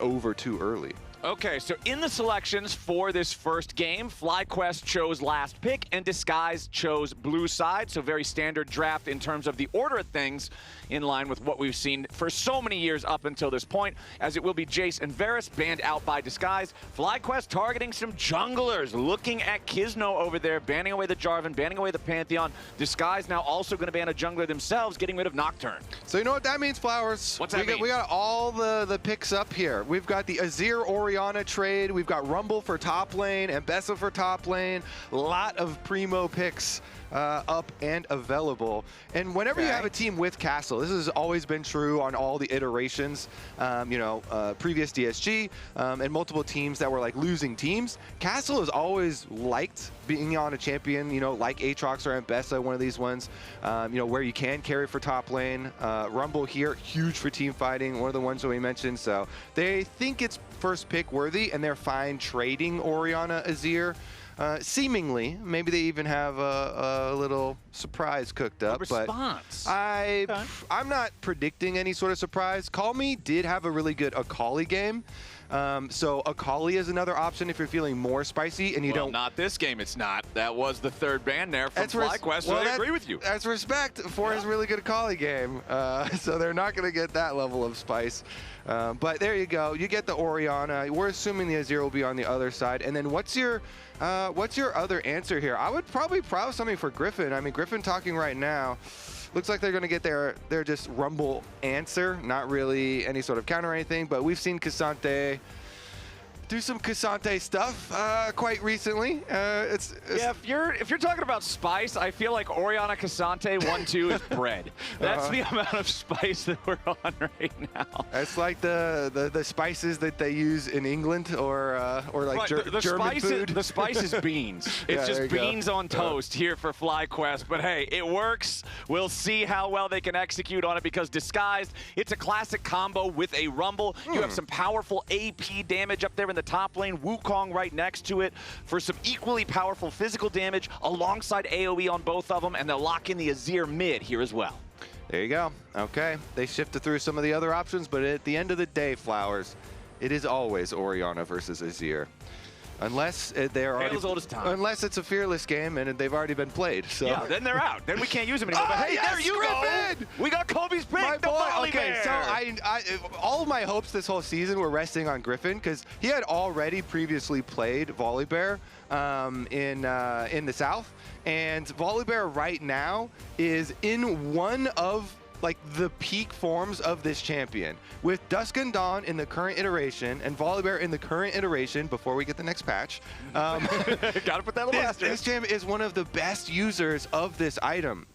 over too early. Okay, so in the selections for this first game, FlyQuest chose last pick and Disguised chose blue side. So very standard draft in terms of the order of things, in line with what we've seen for so many years up until this point, as it will be Jace and Varus banned out by Disguised. FlyQuest targeting some junglers, looking at Kisno over there, banning away the Jarvan, banning away the Pantheon. Disguised now also going to ban a jungler themselves, getting rid of Nocturne. So you know what that means, Flowers? What's that mean? We got all the picks up here. We've got the Azir Orianna trade. We've got Rumble for top lane and Bessa for top lane. A lot of primo picks up and available. And whenever you have a team with Castle, this has always been true on all the iterations, previous DSG and multiple teams that were like losing teams. Castle has always liked being on a champion, like Aatrox or Bessa, one of these ones, where you can carry for top lane. Rumble here, huge for team fighting, one of the ones that we mentioned. So they think it's first pick worthy, and they're fine trading Orianna Azir. Seemingly, maybe they even have a little surprise cooked up. Response. But I'm not predicting any sort of surprise. Callme did have a really good Akali game. So Akali is another option if you're feeling more spicy and you don't. Not this game, it's not. That was the third ban there from FlyQuest, so I agree with you. That's respect for his really good Akali game. So they're not going to get that level of spice. But there you go. You get the Orianna. We're assuming the Azir will be on the other side. And then what's your other answer here? I would probably prowess something for Gryffinn. I mean, Gryffinn talking right now. Looks like they're going to get their just Rumble answer, not really any sort of counter or anything, but we've seen Ksante do some Ksante stuff quite recently. Yeah, if you're talking about spice, I feel like Orianna Ksante 1-2 is bread. That's the amount of spice that we're on right now. It's like the spices that they use in England or like German food. The spice is beans. It's just beans on toast here for FlyQuest. But hey, it works. We'll see how well they can execute on it, because Disguised, it's a classic combo with a Rumble. You have some powerful AP damage up there in the top lane, Wukong right next to it for some equally powerful physical damage alongside AoE on both of them, and they'll lock in the Azir mid here as well. There you go. Okay, they shifted through some of the other options, but at the end of the day, Flowers, it is always Orianna versus Azir. Unless they're already, unless it's a fearless game and they've already been played. So yeah, then they're out. Then we can't use them anymore. But hey, yes, there you Gryffinn! go. We got Kobe's pick. My boy. Okay, Volibear. so I all of my hopes this whole season were resting on Gryffinn, because he had already previously played Volibear in the South, and Volibear right now is in one of like the peak forms of this champion. With Dusk and Dawn in the current iteration and Volibear in the current iteration before we get the next patch. Gotta put that on the list. This champion is one of the best users of this item.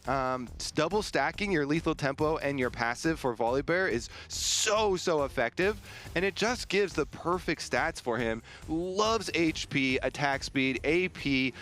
Double stacking your lethal tempo and your passive for Volibear is so effective, and it just gives the perfect stats for him. Loves HP, attack speed, AP,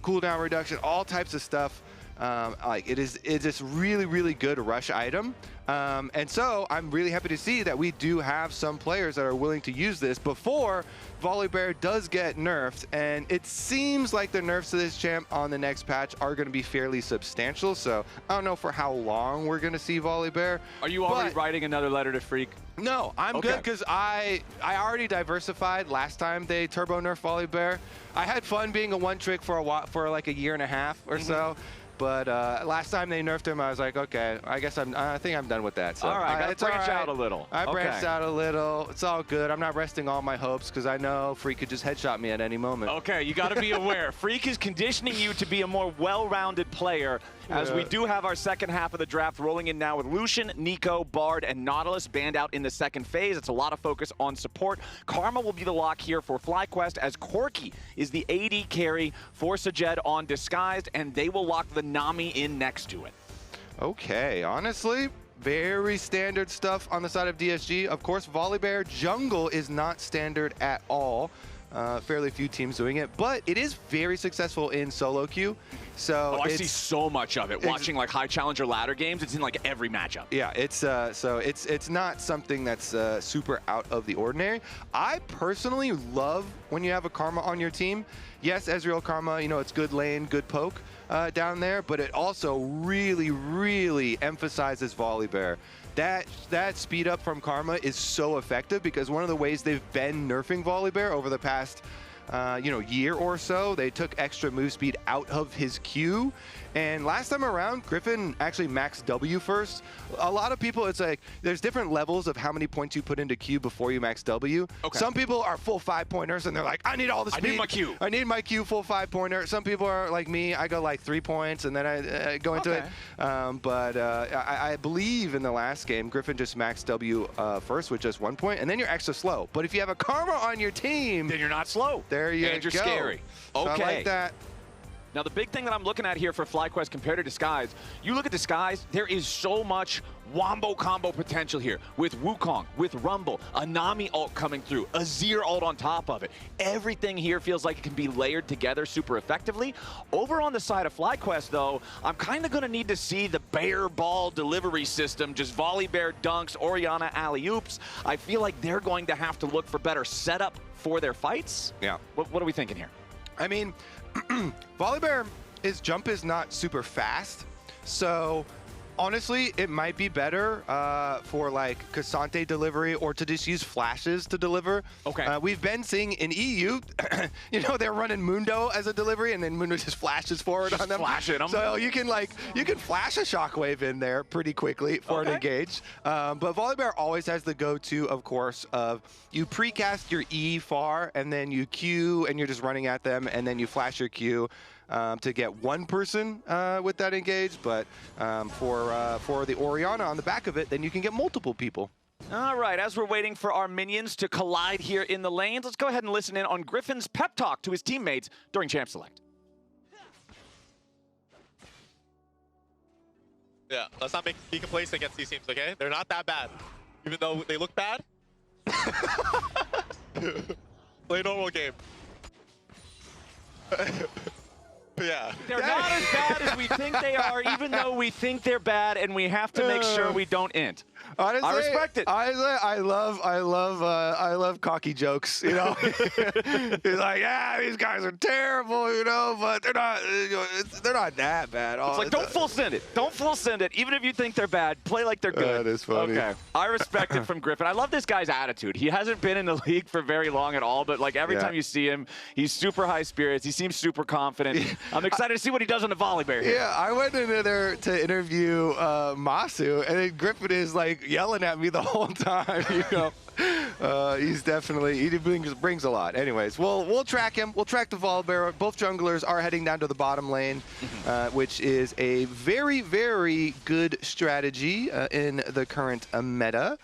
cooldown reduction, all types of stuff. It's just really good rush item. And so I'm really happy to see that we do have some players that are willing to use this before Volibear does get nerfed. And it seems like the nerfs to this champ on the next patch are going to be fairly substantial. So I don't know for how long we're going to see Volibear. Are you already writing another letter to Freak? No, I'm good, because I already diversified last time they turbo nerfed Volibear. I had fun being a one trick for like a year and a half or so. But last time they nerfed him, I was like, okay, I guess I think I'm done with that. So, all right, gotta branch out a little. I branched out a little. It's all good. I'm not resting all my hopes, because I know Freak could just headshot me at any moment. Okay, you got to be aware. Freak is conditioning you to be a more well-rounded player, as we do have our second half of the draft rolling in now with Lucian, Nico, Bard, and Nautilus banned out in the second phase. It's a lot of focus on support. Karma will be the lock here for FlyQuest, as Corki is the AD carry for Sajed on Disguised, and they will lock the Nami in next to it. Okay, honestly, very standard stuff on the side of DSG. Of course, Volibear jungle is not standard at all. Fairly few teams doing it, but it is very successful in solo queue. So I see so much of it. Watching like high challenger ladder games, it's in like every matchup. Yeah, it's so it's not something that's super out of the ordinary. I personally love when you have a Karma on your team. Yes, Ezreal Karma, it's good lane, good poke down there, but it also really emphasizes Volibear. that speed up from Karma is so effective because one of the ways they've been nerfing Volibear over the past year or so, they took extra move speed out of his Q. And last time around, Gryffinn actually maxed W first. A lot of people, it's like, there's different levels of how many points you put into Q before you max W. Okay. Some people are full 5-pointers and they're like, I need all the speed. I need my Q. I need my Q full 5-pointer. Some people are like me, I go like 3 points and then I go into it. I believe in the last game, Gryffinn just maxed W first with just 1 point, and then you're extra slow. But if you have a Karma on your team, then you're not slow. There you go. And you're scary. Okay. So I like that. Now, the big thing that I'm looking at here for FlyQuest compared to Disguise, you look at Disguise, there is so much wombo combo potential here with Wukong, with Rumble, a Nami ult coming through, Azir ult on top of it. Everything here feels like it can be layered together super effectively. Over on the side of FlyQuest, though, I'm kind of going to need to see the bear ball delivery system, just Volibear dunks, Orianna alley-oops. I feel like they're going to have to look for better setup for their fights. Yeah. What are we thinking here? I mean, Volibear, his jump is not super fast, so honestly, it might be better for like Ksante delivery or to just use flashes to deliver. Okay. We've been seeing in EU, they're running Mundo as a delivery, and then Mundo just flashes forward on them. Flashing them. So you can flash a shockwave in there pretty quickly for an engage. But Volibear always has the go-to, of course, of you precast your E far, and then you Q, and you're just running at them, and then you flash your Q. To get one person with that engage, but for the Orianna on the back of it, then you can get multiple people. All right, as we're waiting for our minions to collide here in the lanes, let's go ahead and listen in on Gryffinn's pep talk to his teammates during Champ Select. Yeah, let's not be complacent against these teams, okay? They're not that bad. Even though they look bad. Play a normal game. Yeah. They're not as bad as we think they are, even though we think they're bad, and we have to make sure we don't int. Honestly, I respect it. Honestly, I love cocky jokes. You know, he's like, yeah, these guys are terrible, but they're not that bad. It's like, don't full send it. Don't full send it. Even if you think they're bad, play like they're good. That is funny. Okay. I respect it from Gryffinn. I love this guy's attitude. He hasn't been in the league for very long at all, but like every time you see him, he's super high spirits. He seems super confident. I'm excited to see what he does on the Volibear here. Yeah, I went in there to interview Massu, and then Gryffinn is like yelling at me the whole time. He's definitely, he brings a lot. Anyways, we'll track him. We'll track the Volibear. Both junglers are heading down to the bottom lane, which is a very, very good strategy in the current meta.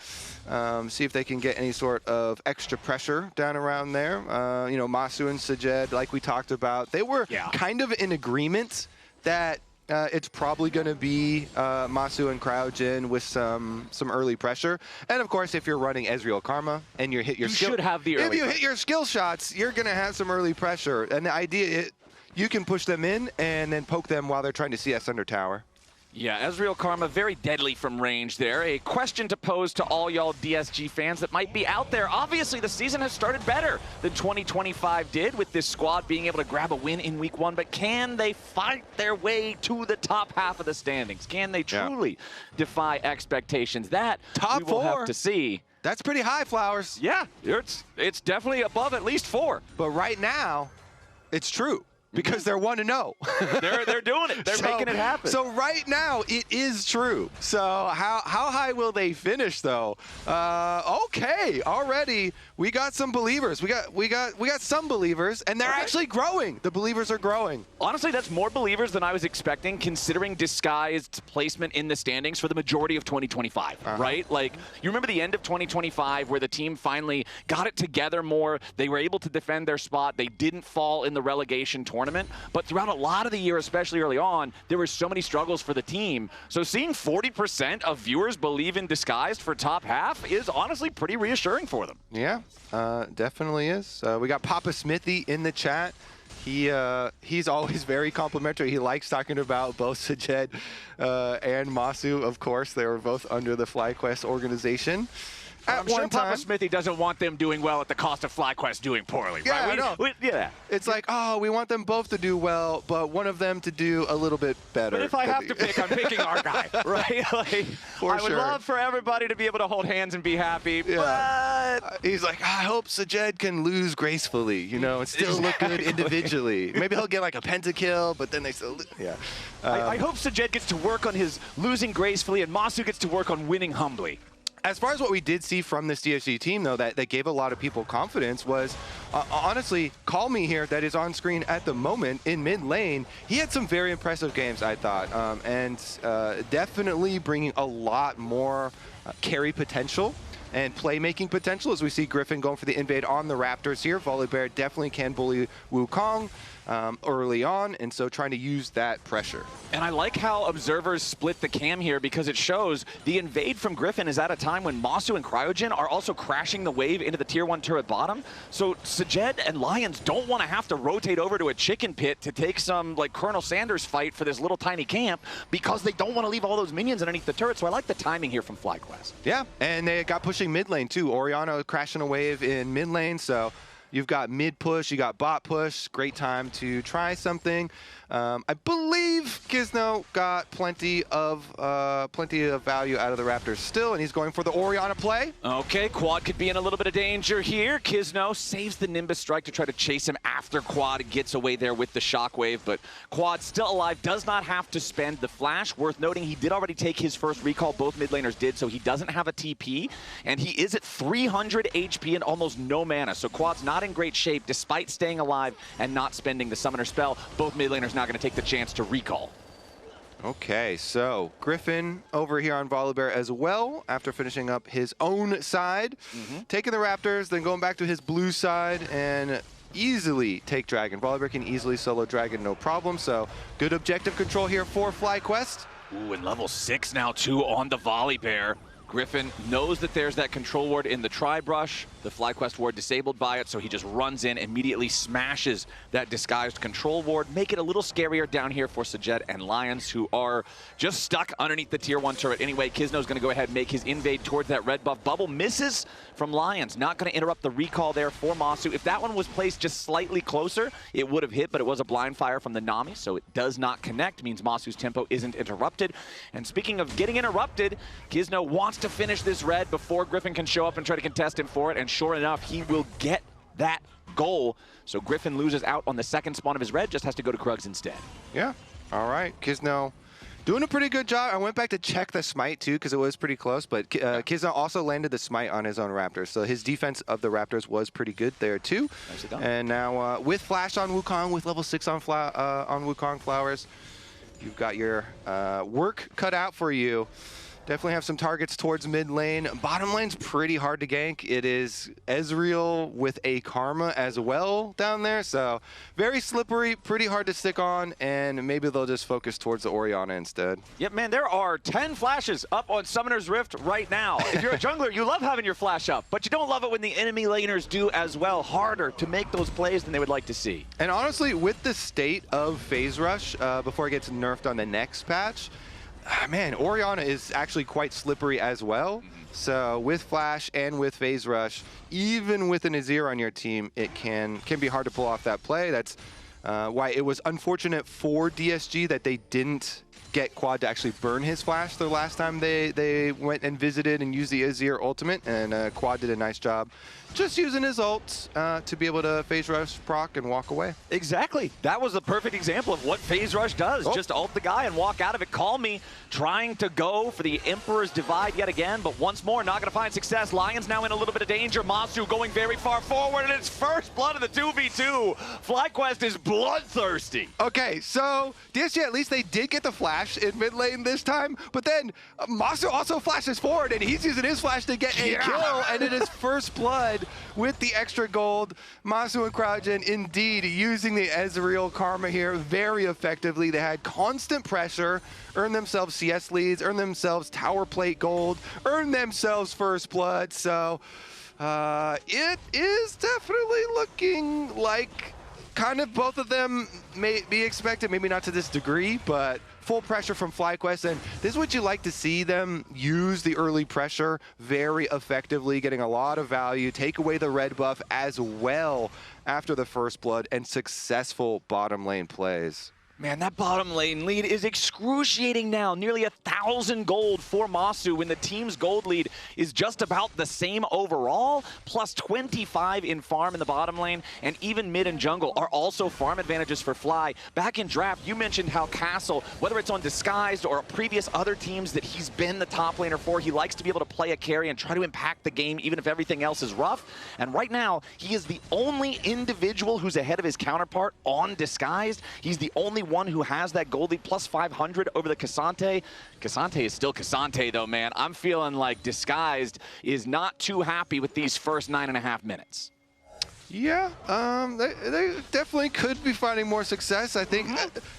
See if they can get any sort of extra pressure down around there. Massu and Sajed, like we talked about, they were kind of in agreement that it's probably going to be Massu and Cryogen with some early pressure. And of course, if you're running Ezreal Karma and you hit your should have the early if you hit your skill shots, you're going to have some early pressure. And the idea is you can push them in and then poke them while they're trying to CS under tower. Yeah, Ezreal Karma, very deadly from range there. A question to pose to all y'all DSG fans that might be out there. Obviously, the season has started better than 2025 did, with this squad being able to grab a win in week 1. But can they fight their way to the top half of the standings? Can they truly defy expectations? That top we will have to see. That's pretty high, Flowers. Yeah, it's definitely above at least 4. But right now, it's true. Because they're 1-0. They're doing it. They're making it happen. So right now, it is true. So how high will they finish, though? Okay, already we got some believers. We got some believers, and they're actually growing. The believers are growing. Honestly, that's more believers than I was expecting, considering Disguised placement in the standings for the majority of 2025. Right? Like, you remember the end of 2025 where the team finally got it together more. They were able to defend their spot. They didn't fall in the relegation tournament. But throughout a lot of the year, especially early on, there were so many struggles for the team. So seeing 40% of viewers believe in Disguised for top half is honestly pretty reassuring for them. Yeah, definitely is. We got Papa Smithy in the chat. He's always very complimentary. He likes talking about both Sajed and Massu, of course. They were both under the FlyQuest organization. I'm sure Papa Smithy doesn't want them doing well at the cost of FlyQuest doing poorly, yeah, right? Yeah. It's like, oh, we want them both to do well, but one of them to do a little bit better. But if I have to pick, I'm picking our guy, right? Like, I would love for everybody to be able to hold hands and be happy, but... he's like, I hope Sajed can lose gracefully, you know, and still look good individually. Maybe he'll get like a pentakill, but then they still... Yeah. I hope Sajed gets to work on his losing gracefully and Massu gets to work on winning humbly. As far as what we did see from this DSG team, though, that gave a lot of people confidence was, honestly, Callme here, that is on screen at the moment in mid lane, he had some very impressive games, I thought, and definitely bringing a lot more carry potential and playmaking potential as we see Gryffinn going for the invade on the Raptors here. Volibear definitely can bully Wukong early on, and so trying to use that pressure. And I like how observers split the cam here because it shows the invade from Gryffinn is at a time when Massu and Cryogen are also crashing the wave into the tier 1 turret bottom. So Sajed and Lyonz don't want to have to rotate over to a chicken pit to take some like Colonel Sanders fight for this little tiny camp because they don't want to leave all those minions underneath the turret. So I like the timing here from FlyQuest. Yeah, and they got pushing mid lane too. Orianna crashing a wave in mid lane, so you've got mid push, you got bot push. Great time to try something. I believe Kisno got plenty of value out of the Raptors still, and he's going for the Orianna play. Okay, Quad could be in a little bit of danger here. Kisno saves the Nimbus strike to try to chase him after Quad gets away there with the shockwave, but Quad still alive, does not have to spend the flash. Worth noting, he did already take his first recall, both mid laners did, so he doesn't have a TP, and he is at 300 HP and almost no mana, so Quad's not in great shape despite staying alive and not spending the summoner spell. Both mid laners now going to take the chance to recall. Okay, so Gryffinn over here on Volibear as well after finishing up his own side. Taking the Raptors, then going back to his blue side and easily take Dragon. Volibear can easily solo Dragon, no problem. So good objective control here for FlyQuest. Ooh, and level 6 now too on the Volibear. Gryffinn knows that there's that control ward in the tri-brush, the FlyQuest ward disabled by it, so he just runs in, immediately smashes that disguised control ward, make it a little scarier down here for Sajed and Lyonz, who are just stuck underneath the tier 1 turret. Anyway, Kisno's going to go ahead and make his invade towards that red buff. Bubble misses from Lyonz, not going to interrupt the recall there for Massu. If that one was placed just slightly closer, it would have hit, but it was a blind fire from the Nami, so it does not connect, means Masu's tempo isn't interrupted. And speaking of getting interrupted, Kisno wants to finish this red before Gryffinn can show up and try to contest him for it, and sure enough, he will get that goal. So Gryffinn loses out on the second spawn of his red, just has to go to Krugs instead. Yeah, all right, Kisno doing a pretty good job. I went back to check the smite too because it was pretty close, but Kisno also landed the smite on his own Raptors, so his defense of the Raptors was pretty good there too. Nicely done. And now with flash on Wukong, with level 6 on Wukong Flowers, you've got your work cut out for you. Definitely have some targets towards mid lane. Bottom lane's pretty hard to gank. It is Ezreal with a Karma as well down there, so very slippery, pretty hard to stick on, and maybe they'll just focus towards the Orianna instead. Yep, man, there are 10 flashes up on Summoner's Rift right now. If you're a jungler, you love having your flash up, but you don't love it when the enemy laners do as well, harder to make those plays than they would like to see. And honestly, with the state of Phase Rush, before it gets nerfed on the next patch, man, Orianna is actually quite slippery as well. So with Flash and with Phase Rush, even with an Azir on your team, it can be hard to pull off that play. That's why it was unfortunate for DSG that they didn't get Quad to actually burn his Flash the last time they went and visited and used the Azir ultimate, and Quad did a nice job just using his ult to be able to Phase Rush proc and walk away. Exactly. That was the perfect example of what Phase Rush does. Just ult the guy and walk out of it. Callme trying to go for the Emperor's Divide yet again, but once more, not going to find success. Lyonz now in a little bit of danger. Massu going very far forward, and it's first blood of the 2v2. FlyQuest is bloodthirsty. Okay, so DSG, at least they did get the flash in mid lane this time, but then Massu also flashes forward, and he's using his flash to get a kill, and it is first blood with the extra gold. Massu and Cryogen indeed using the Ezreal Karma here very effectively. They had constant pressure, earned themselves CS leads, earned themselves tower plate gold, earned themselves first blood. So it is definitely looking like kind of both of them may be expected, maybe not to this degree, but full pressure from FlyQuest, and this is what you like to see them use the early pressure very effectively, getting a lot of value, take away the red buff as well after the first blood, and successful bottom lane plays. Man, that bottom lane lead is excruciating now. Nearly 1,000 gold for Massu when the team's gold lead is just about the same overall, plus 25 in farm in the bottom lane, and even mid and jungle are also farm advantages for Fly. Back in draft, you mentioned how Castle, whether it's on Disguised or previous other teams that he's been the top laner for, he likes to be able to play a carry and try to impact the game even if everything else is rough. And right now, he is the only individual who's ahead of his counterpart on Disguised. He's the only one who has that gold lead, plus 500 over the Ksante. Ksante is still Ksante though, man. I'm feeling like Disguised is not too happy with these first 9.5 minutes. Yeah, they definitely could be finding more success. I think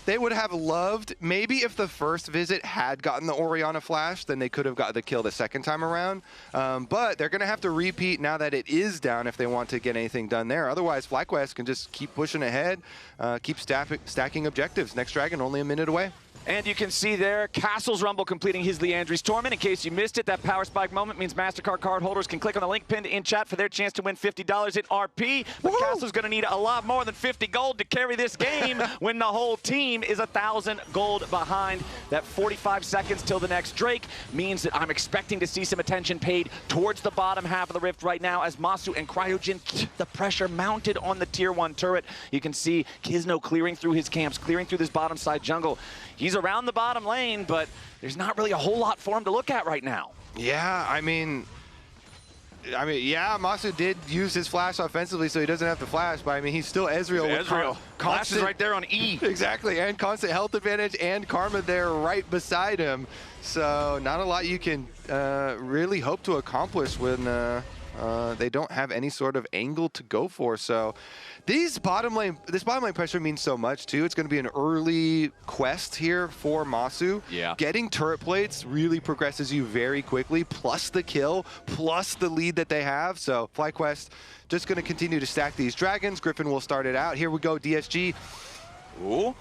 they would have loved, maybe if the first visit had gotten the Orianna flash, then they could have got the kill the second time around. But they're going to have to repeat now that it is down if they want to get anything done there. Otherwise, FlyQuest can just keep pushing ahead, keep stacking objectives. Next Dragon only a minute away. And you can see there, Castle's Rumble completing his Liandry's Torment. In case you missed it, that Power Spike moment means MasterCard card holders can click on the link pinned in chat for their chance to win $50 in RP. But Castle's going to need a lot more than 50 gold to carry this game when the whole team is 1,000 gold behind. That 45 seconds till the next Drake means that I'm expecting to see some attention paid towards the bottom half of the Rift right now as Massu and Cryogen keep the pressure mounted on the Tier 1 turret. You can see Kisno clearing through his camps, clearing through this bottom side jungle. He's around the bottom lane, but there's not really a whole lot for him to look at right now. Yeah, I mean, yeah, Massu did use his flash offensively, so he doesn't have to flash, but I mean, he's still Ezreal. Ezreal. Flash is right there on E. Exactly, and constant health advantage, and Karma there right beside him. So not a lot you can really hope to accomplish when they don't have any sort of angle to go for. So this bottom lane pressure means so much too. It's going to be an early quest here for Massu. Yeah. Getting turret plates really progresses you very quickly, plus the kill, plus the lead that they have. So FlyQuest just going to continue to stack these dragons. Gryffinn will start it out. Here we go, DSG. Ooh,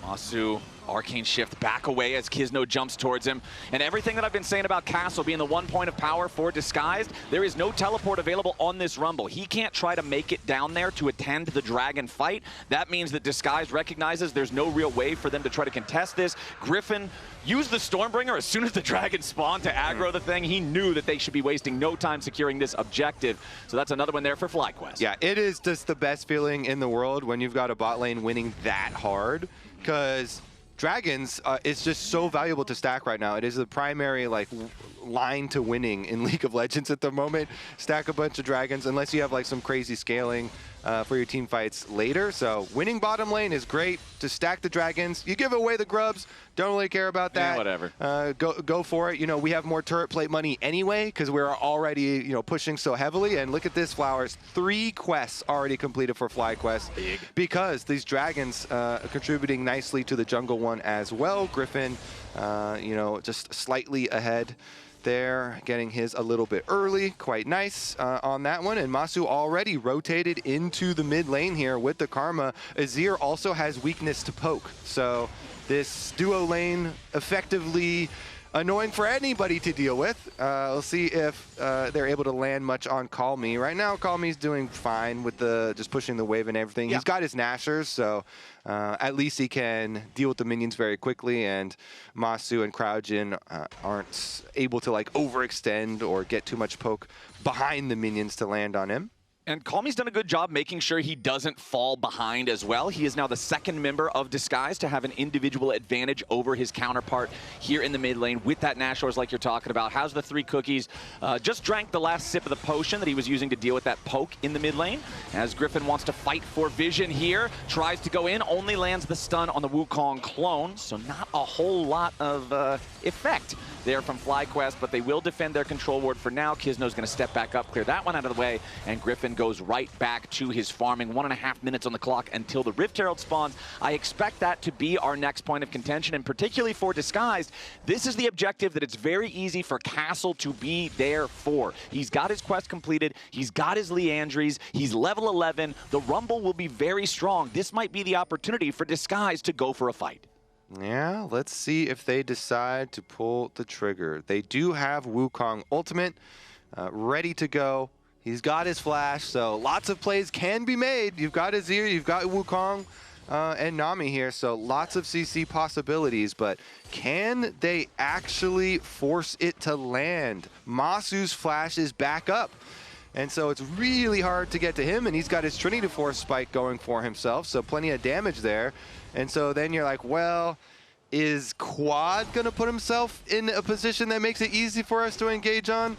Massu. Arcane Shift back away as Kisno jumps towards him. And everything that I've been saying about Castle being the 1 point of power for Disguised, there is no teleport available on this Rumble. He can't try to make it down there to attend the Dragon fight. That means that Disguised recognizes there's no real way for them to try to contest this. Gryffinn used the Stormbringer as soon as the Dragon spawned to aggro the thing. He knew that they should be wasting no time securing this objective. So that's another one there for FlyQuest. Yeah, it is just the best feeling in the world when you've got a bot lane winning that hard, because Dragons is just so valuable to stack right now. It is the primary line to winning in League of Legends at the moment. Stack a bunch of dragons unless you have like some crazy scaling for your team fights later. So winning bottom lane is great. To stack the dragons, you give away the grubs. Don't really care about that. Yeah, whatever. Go for it. You know, we have more turret plate money anyway because we're already pushing so heavily. And look at this, Flowers. 3 quests already completed for FlyQuest. Big. Because these dragons are contributing nicely to the jungle one as well. Gryffinn, just slightly ahead there, getting his a little bit early. Quite nice on that one. And Massu already rotated into the mid lane here with the Karma. Azir also has weakness to poke. So this duo lane effectively annoying for anybody to deal with. We'll see if they're able to land much on Callme. Right now, Callme's doing fine with just pushing the wave and everything. Yeah. He's got his Nashers, so at least he can deal with the minions very quickly, and Massu and Cryogen aren't able to overextend or get too much poke behind the minions to land on him. And Callme's done a good job making sure he doesn't fall behind as well. He is now the 2nd member of Disguise to have an individual advantage over his counterpart here in the mid lane with that Nashor's like you're talking about. Has the 3 cookies. Just drank the last sip of the potion that he was using to deal with that poke in the mid lane. As Gryffinn wants to fight for vision here. Tries to go in, only lands the stun on the Wukong clone. So not a whole lot of effect there from FlyQuest, but they will defend their control ward for now. Kisno's going to step back up, clear that one out of the way, and Gryffinn goes right back to his farming. 1.5 minutes on the clock until the Rift Herald spawns. I expect that to be our next point of contention, and particularly for Disguised, this is the objective that it's very easy for Castle to be there for. He's got his quest completed, he's got his Liandry's, he's level 11, the Rumble will be very strong. This might be the opportunity for Disguised to go for a fight. Yeah, let's see if they decide to pull the trigger. They do have Wukong ultimate ready to go. He's got his flash, so lots of plays can be made. You've got Azir, you've got Wukong and Nami here, so lots of CC possibilities, but can they actually force it to land? Massu's flash is back up, and so it's really hard to get to him, and he's got his Trinity Force spike going for himself, so plenty of damage there. And so then you're like, well, is Quad going to put himself in a position that makes it easy for us to engage on?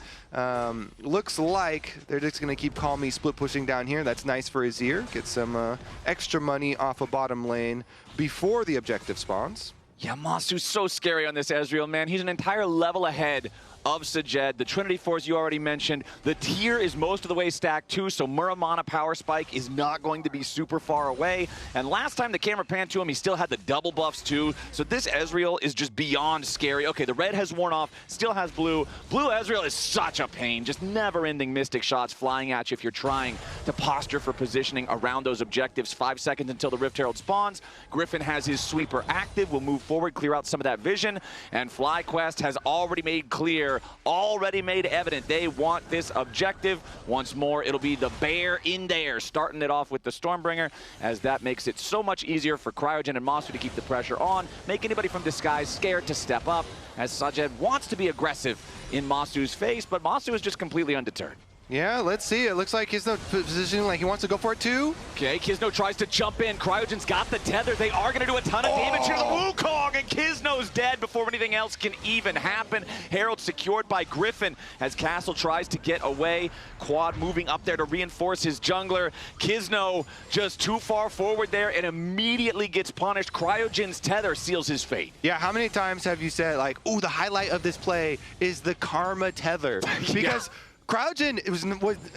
Looks like they're just going to keep Callme split pushing down here. That's nice for Azir. Get some extra money off a bottom lane before the objective spawns. Yeah, Massu's so scary on this Ezreal, man. He's an entire level ahead of Sajed. The Trinity Force you already mentioned. The tier is most of the way stacked too, so Muramana power spike is not going to be super far away. And last time the camera panned to him, he still had the double buffs too. So this Ezreal is just beyond scary. Okay, the red has worn off, still has blue. Blue Ezreal is such a pain. Just never-ending Mystic shots flying at you if you're trying to posture for positioning around those objectives. 5 seconds until the Rift Herald spawns. Gryffinn has his sweeper active. We'll move forward, clear out some of that vision. And FlyQuest has already made clear, already made evident they want this objective. Once more, it'll be the bear in there, starting it off with the Stormbringer, as that makes it so much easier for Cryogen and Massu to keep the pressure on, make anybody from Disguise scared to step up, as Sajed wants to be aggressive in Massu's face, but Massu is just completely undeterred. Yeah, let's see. It looks like Kisno positioning like he wants to go for it too. Okay, Kisno tries to jump in. Cryogen's got the tether. They are going to do a ton of damage here to Wukong, and Kisno's dead before anything else can even happen. Herald secured by Gryffinn as Castle tries to get away. Quad moving up there to reinforce his jungler. Kisno just too far forward there and immediately gets punished. Cryogen's tether seals his fate. Yeah, how many times have you said, like, ooh, the highlight of this play is the Karma tether? Because Cryogen was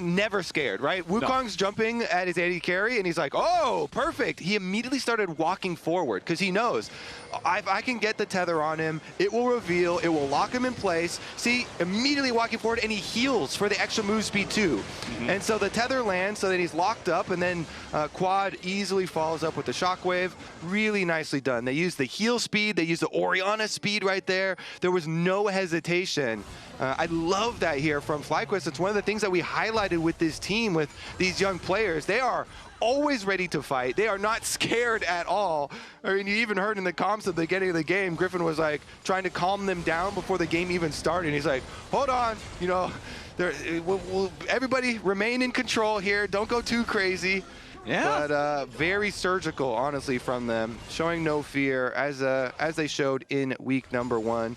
never scared, right? Wukong's jumping at his AD carry, and he's like, oh, perfect. He immediately started walking forward because he knows, if I can get the tether on him, it will reveal, it will lock him in place. See, immediately walking forward, and he heals for the extra move speed too. And so the tether lands so that he's locked up, and then Quad easily follows up with the shockwave. Really nicely done. They used the heal speed, they used the Orianna speed right there. There was no hesitation. I love that here from FlyQuest. It's one of the things that we highlighted with this team, with these young players. They are always ready to fight. They are not scared at all. I mean, you even heard in the comms at the beginning of the game, Gryffinn was like trying to calm them down before the game even started. He's like, hold on, you know, everybody remain in control here. Don't go too crazy. Yeah. But very surgical, honestly, from them, showing no fear as they showed in week number 1.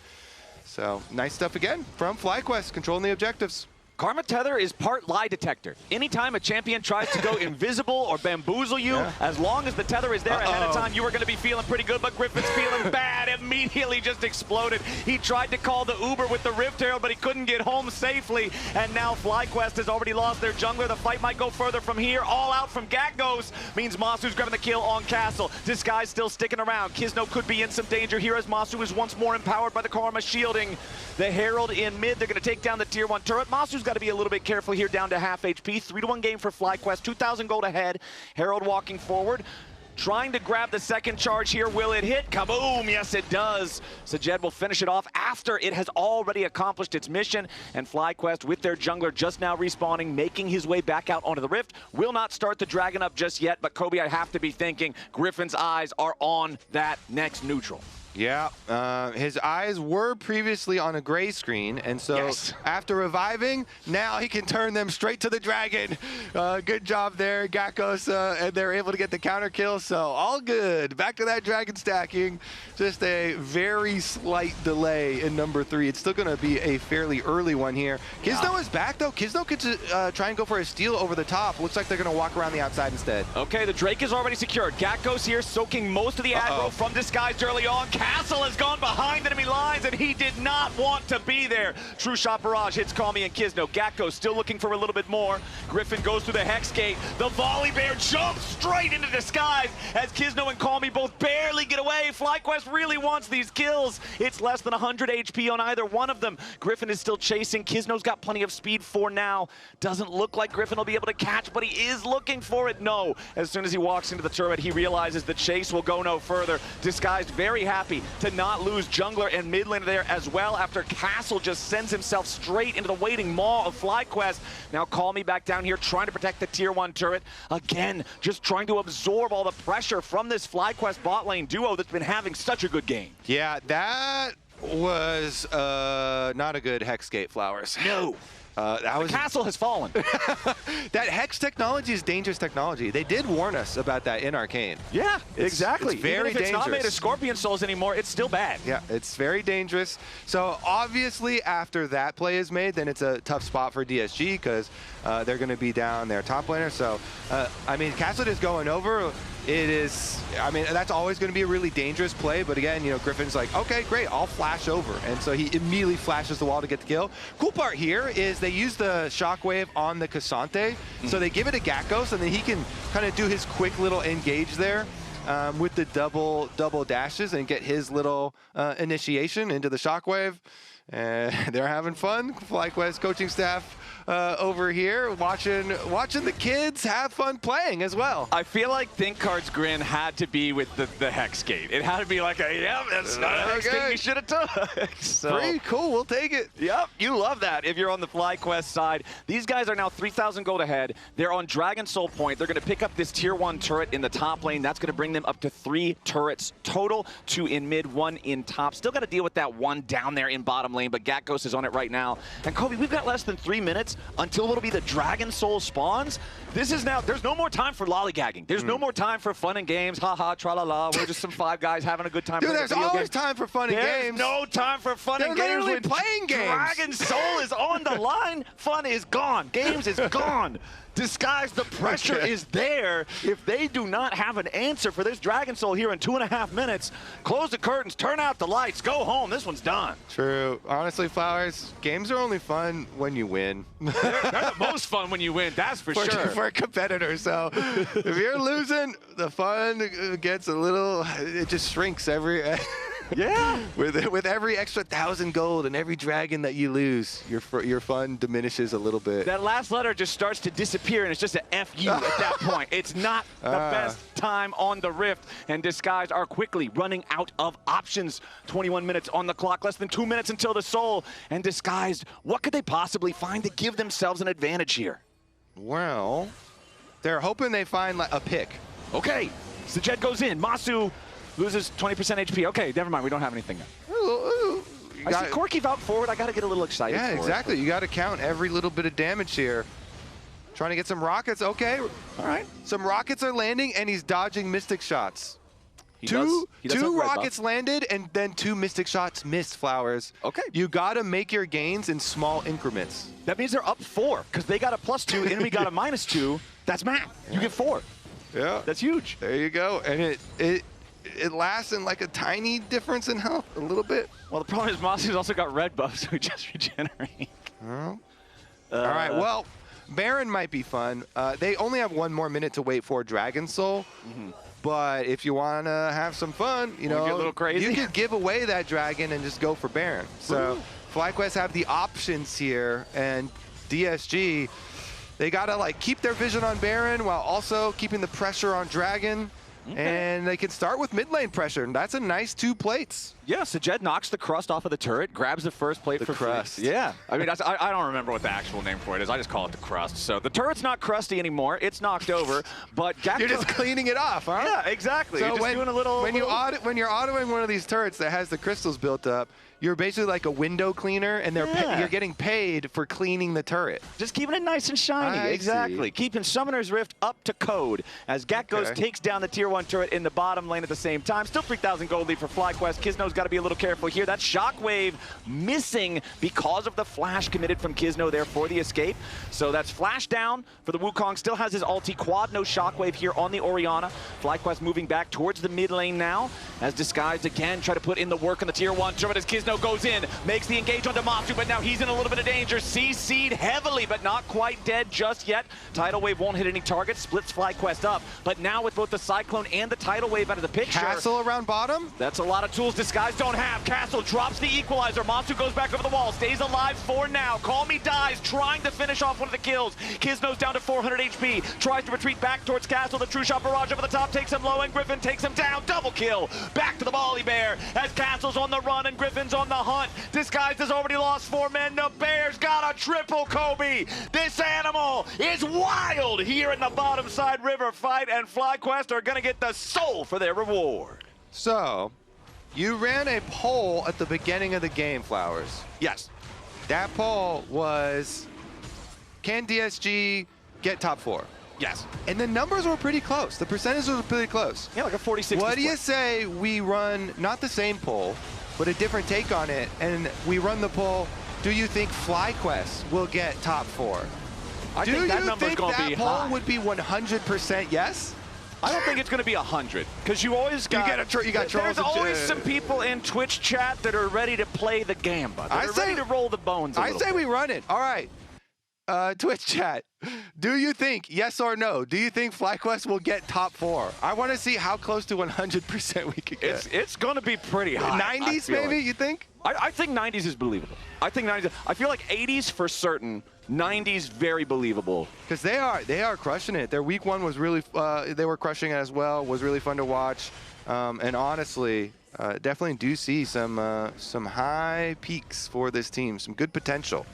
So nice stuff again from FlyQuest, controlling the objectives. Karma Tether is part lie detector. Anytime a champion tries to go invisible or bamboozle you, as long as the tether is there ahead of time, you are going to be feeling pretty good, but Griffin's feeling bad. Immediately just exploded. He tried to call the Uber with the Rift Herald, but he couldn't get home safely. And now FlyQuest has already lost their jungler. The fight might go further from here. All out from Gakgos means Massu's grabbing the kill on Castle. This guy's still sticking around. Kisno could be in some danger here as Massu is once more empowered by the Karma shielding the Herald in mid. They're going to take down the tier 1 turret. Massu's got to be a little bit careful here, down to half HP. 3-1 game for FlyQuest, 2,000 gold ahead. Herald walking forward, trying to grab the second charge here. Will it hit? Kaboom! Yes, it does. Sajed will finish it off after it has already accomplished its mission. And FlyQuest, with their jungler just now respawning, making his way back out onto the Rift, will not start the Dragon up just yet. But Kobe, I have to be thinking Griffin's eyes are on that next neutral. Yeah, his eyes were previously on a gray screen, and so after reviving, now he can turn them straight to the dragon. Good job there, Gakgos, and they're able to get the counter kill, so all good. Back to that dragon stacking. Just a very slight delay in number 3. It's still going to be a fairly early one here. Kisno is back, though. Kisno could try and go for a steal over the top. Looks like they're going to walk around the outside instead. Okay, the Drake is already secured. Gakgos here soaking most of the aggro from Disguised early on. Castle has gone behind enemy lines, and he did not want to be there. True Shot Barrage hits Callme and Kisno. Gakgos still looking for a little bit more. Gryffinn goes through the Hex Gate. The Volibear jumps straight into disguise as Kisno and Callme both barely get away. FlyQuest really wants these kills. It's less than 100 HP on either one of them. Gryffinn is still chasing. Kisno's got plenty of speed for now. Doesn't look like Gryffinn will be able to catch, but he is looking for it. No. As soon as he walks into the turret, he realizes the chase will go no further. Disguised very happy to not lose jungler and mid laner there as well after Castle just sends himself straight into the waiting maw of FlyQuest. Now Callme back down here trying to protect the tier 1 turret. Again, just trying to absorb all the pressure from this FlyQuest bot lane duo that's been having such a good game. Yeah, that was not a good Hex Gate, Flowers. No. The castle has fallen. That Hex technology is dangerous technology. They did warn us about that in Arcane. Yeah, exactly. It's very Even if it's dangerous. not made of Scorpion Souls anymore, it's still bad. Yeah, it's very dangerous. So obviously after that play is made, then it's a tough spot for DSG because they're going to be down their top laner. So, I mean, Castle is going over. It is, I mean, that's always going to be a really dangerous play. But again, you know, Griffin's like, okay, great, I'll flash over. And so he immediately flashes the wall to get the kill. Cool part here is they use the shockwave on the Ksante. So they give it to Gakgos, and then he can kind of do his quick little engage there with the double dashes and get his little initiation into the shockwave. And they're having fun. FlyQuest coaching staff over here watching the kids have fun playing as well. I feel like ThinkCard's grin had to be with the Hex Gate. It had to be like, yeah, that's not a Hex Gate we should have took. So, pretty cool, we'll take it. Yep, you love that if you're on the FlyQuest side. These guys are now 3,000 gold ahead. They're on Dragon Soul Point. They're going to pick up this tier 1 turret in the top lane. That's going to bring them up to 3 turrets total, 2 in mid, 1 in top. Still got to deal with that one down there in bottom lane, but Gakgos is on it right now. And Kobe, we've got less than 3 minutes until it'll be the Dragon Soul spawns. This is now, there's no more time for lollygagging. There's no more time for fun and games. Ha-ha, tra-la-la. We're just some 5 guys having a good time. Dude, there's always time for fun and games. There's no time for fun and games. They're literally playing games. Dragon Soul is on the line. Fun is gone. Games is gone. Disguise, the pressure is there. If they do not have an answer for this Dragon Soul here in 2.5 minutes, close the curtains, turn out the lights, go home. This one's done. True. Honestly, Flowers, games are only fun when you win. They're the most fun when you win, that's for sure. For a competitor. So if you're losing, the fun gets a little, it just shrinks every... Yeah. With every extra 1,000 gold and every dragon that you lose, your fun diminishes a little bit. That last letter just starts to disappear, and it's just an F-U at that point. It's not the best time on the Rift, and Disguised are quickly running out of options. 21 minutes on the clock, less than 2 minutes until the Soul. And Disguised, what could they possibly find to give themselves an advantage here? Well, they're hoping they find like a pick. Okay, Sajed goes in. Massu loses 20% HP. Okay, never mind. We don't have anything now. I see Corki out forward. I got to get a little excited. Yeah, exactly. You got to count every little bit of damage here. Trying to get some rockets. Okay. All right. Some rockets are landing, and he's dodging Mystic shots. He does Two rockets landed, and then 2 Mystic shots missed, Flowers. Okay. You got to make your gains in small increments. That means they're up 4, because they got a +2, enemy got a -2. That's math. You get 4. Yeah. That's huge. There you go. And it lasts in like a tiny difference in health, a little bit. Well, the problem is Massu's also got red buffs, so he just regenerates. All right, well, Baron might be fun. They only have 1 more minute to wait for Dragon Soul. But if you want to have some fun, you know, get a little crazy. you could give away that dragon and just go for Baron. So FlyQuest have the options here, and DSG, they got to like keep their vision on Baron while also keeping the pressure on Dragon. And they can start with mid lane pressure, and that's a nice 2 plates. Yeah, Sajed knocks the crust off of the turret, grabs the first plate for crust. free. Yeah, I mean, I don't remember what the actual name for it is. I just call it the crust. So the turret's not crusty anymore. It's knocked over, but Gakgos... You're just cleaning it off, huh? Yeah, exactly. So you're just doing a little... when you're autoing one of these turrets that has the crystals built up, you're basically like a window cleaner, and you're getting paid for cleaning the turret. Just keeping it nice and shiny. Exactly. Keeping Summoner's Rift up to code as Gakgos takes down the tier 1 turret in the bottom lane at the same time. Still 3,000 gold lead for FlyQuest. Kisno's got to be a little careful here. That Shockwave missing because of the flash committed from Kisno there for the escape. So that's flash down for the Wukong. Still has his ulti quad, no Shockwave here on the Orianna. FlyQuest moving back towards the mid lane now as Disguised again try to put in the work on the tier 1 turret as Kisno goes in, makes the engage onto Massu, but now he's in a little bit of danger. CC'd heavily, but not quite dead just yet. Tidal Wave won't hit any targets, splits FlyQuest up, but now with both the Cyclone and the Tidal Wave out of the picture. Castle around bottom? That's a lot of tools Disguised don't have. Castle drops the equalizer. Massu goes back over the wall, stays alive for now. Callme dies, trying to finish off one of the kills. Kisno's down to 400 HP, tries to retreat back towards Castle. The True Shot barrage over the top takes him low, and Gryffinn takes him down. Double kill. Back to the Volibear as Castle's on the run and Griffin's on the hunt. Disguised has already lost 4 men. The Bears got a triple, Kobe. This animal is wild here in the bottom side river fight, and FlyQuest are going to get the soul for their reward. So, you ran a poll at the beginning of the game, Flowers. Yes. That poll was, can DSG get top 4? Yes. And the numbers were pretty close. The percentages were pretty close. Yeah, like a 46. What do you say we run not the same poll, but a different take on it, and we run the poll, do you think FlyQuest will get top 4? I think that number's going to be high. Do you think that poll would be 100% yes? I don't think it's going to be 100, because you always got, you got trolls. There's always some people in Twitch chat that are ready to play the gamba. That are ready to roll the bones a little bit. we run it. All right. Twitch chat, do you think, yes or no, do you think FlyQuest will get top 4? I want to see how close to 100% we could get. It's going to be pretty high. 90s maybe, you think? I think 90s is believable. I think 90s. I feel like 80s for certain. 90s very believable. Because they are crushing it. Their week 1 was really, they were crushing it as well. Was really fun to watch. And honestly, definitely do see some high peaks for this team. Some good potential.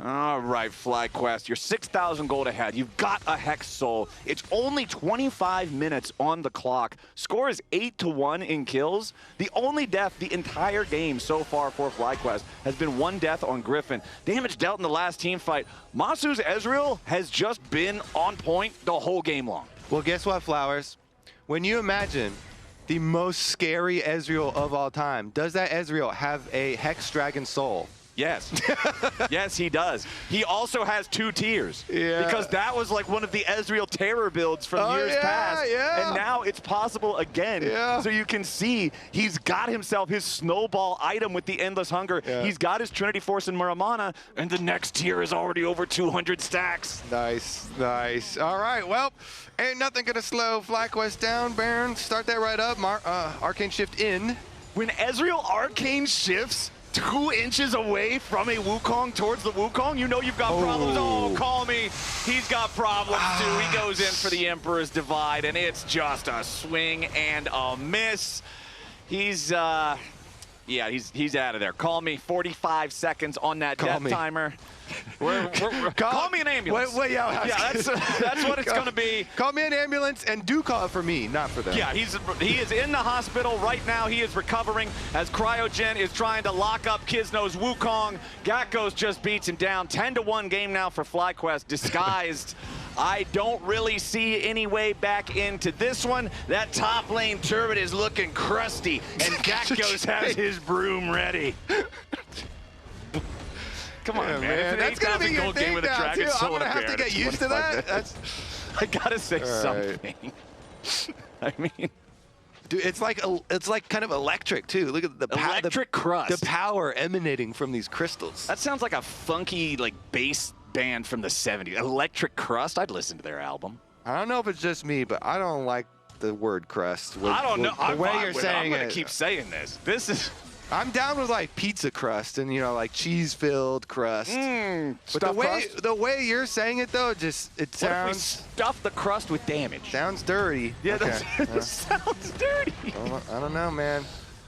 All right, FlyQuest, you're 6,000 gold ahead. You've got a Hex Soul. It's only 25 minutes on the clock. Score is 8-1 in kills. The only death the entire game so far for FlyQuest has been 1 death on Gryffinn. Damage dealt in the last team fight. Massu's Ezreal has just been on point the whole game long. Well, guess what, Flowers? When you imagine the most scary Ezreal of all time, does that Ezreal have a Hex Dragon Soul? Yes. Yes, he does. He also has 2 tiers. Yeah. Because that was like one of the Ezreal terror builds from years past. Yeah. And now it's possible again. Yeah. So you can see he's got himself his snowball item with the Endless Hunger. Yeah. He's got his Trinity Force and Muramana, and the next tier is already over 200 stacks. Nice, nice. All right, well, ain't nothing gonna slow FlyQuest down, Baron. Start that right up. Arcane Shift in. When Ezreal Arcane shifts 2 inches away from a Wukong towards the Wukong, you know you've got problems. Oh, Callme, he's got problems too. He goes in for the Emperor's Divide, and it's just a swing and a miss. He's out of there. Callme, 45 seconds on that death timer. Call me an ambulance. Yeah, that's what it's going to be. Call me an ambulance, and do call it for me, not for them. Yeah, he is in the hospital right now. He is recovering as Cryogen is trying to lock up Kisno's Wukong. Gakgos just beats him down. 10-1 game now for FlyQuest. Disguised. I don't really see any way back into this one. That top lane turret is looking crusty, and Gakgos has his broom ready. Come on, man. That's going to be your thing now, too. I'm going to have to get used to that. I got to say something. I mean... Dude, it's like kind of electric, too. Look at the electric crust. The power emanating from these crystals. That sounds like a funky, like, bass band from the 70s. Electric Crust? I'd listen to their album. I don't know if it's just me, but I don't like the word crust. I don't know. The way you're saying it. I'm going to keep saying this. This is... I'm down with like pizza crust and, you know, like cheese-filled crust. But the way you're saying it though, it sounds. What if we stuff the crust with damage? Sounds dirty. Yeah, that sounds dirty. Well, I don't know, man.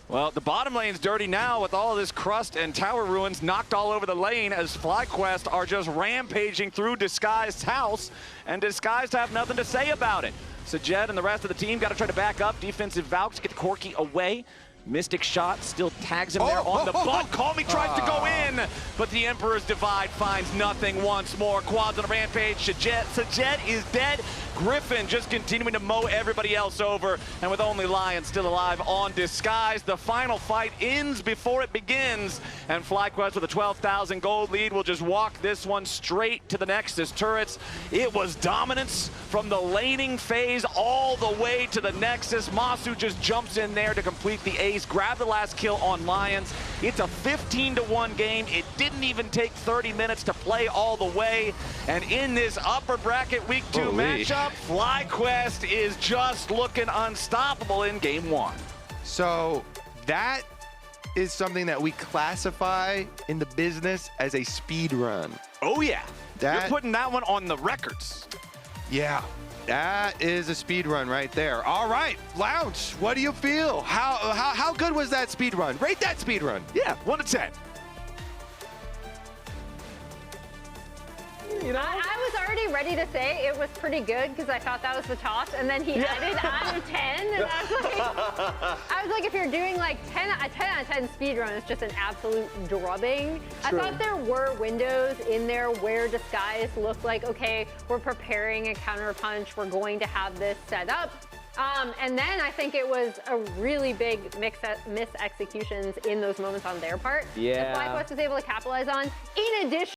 Well, the bottom lane's dirty now with all of this crust and tower ruins knocked all over the lane as FlyQuest are just rampaging through Disguised's house, and Disguised have nothing to say about it. Sajed and the rest of the team got to try to back up. Defensive Valks get the Corki away. Mystic Shot still tags him there on the butt. Callme tries to go in, but the Emperor's Divide finds nothing once more. Quads on a rampage. Sajed is dead. Gryffinn just continuing to mow everybody else over, and with only Lyonz still alive on Disguise, the final fight ends before it begins, and FlyQuest with a 12,000 gold lead will just walk this one straight to the Nexus turrets. It was dominance from the laning phase all the way to the Nexus. Massu just jumps in there to complete the ace, grab the last kill on Lyonz. It's a 15-1 game. It didn't even take 30 minutes to play all the way, and in this upper bracket week 2 matchup, FlyQuest is just looking unstoppable in game 1. So that is something that we classify in the business as a speed run. Oh yeah, you're putting that one on the records. Yeah, that is a speed run right there. All right, Lyonz, what do you feel? How good was that speed run? Rate that speed run. Yeah, 1 to 10. You know? I was already ready to say it was pretty good because I thought that was the toss, and then he added out of 10, and I was like, if you're doing like a 10 out of 10 speed run, it's just an absolute drubbing. True. I thought there were windows in there where Disguise looked like, okay, we're preparing a counter punch, we're going to have this set up. And then I think it was a really big miss executions in those moments on their part. Yeah. That FlyQuest was able to capitalize on. In addition,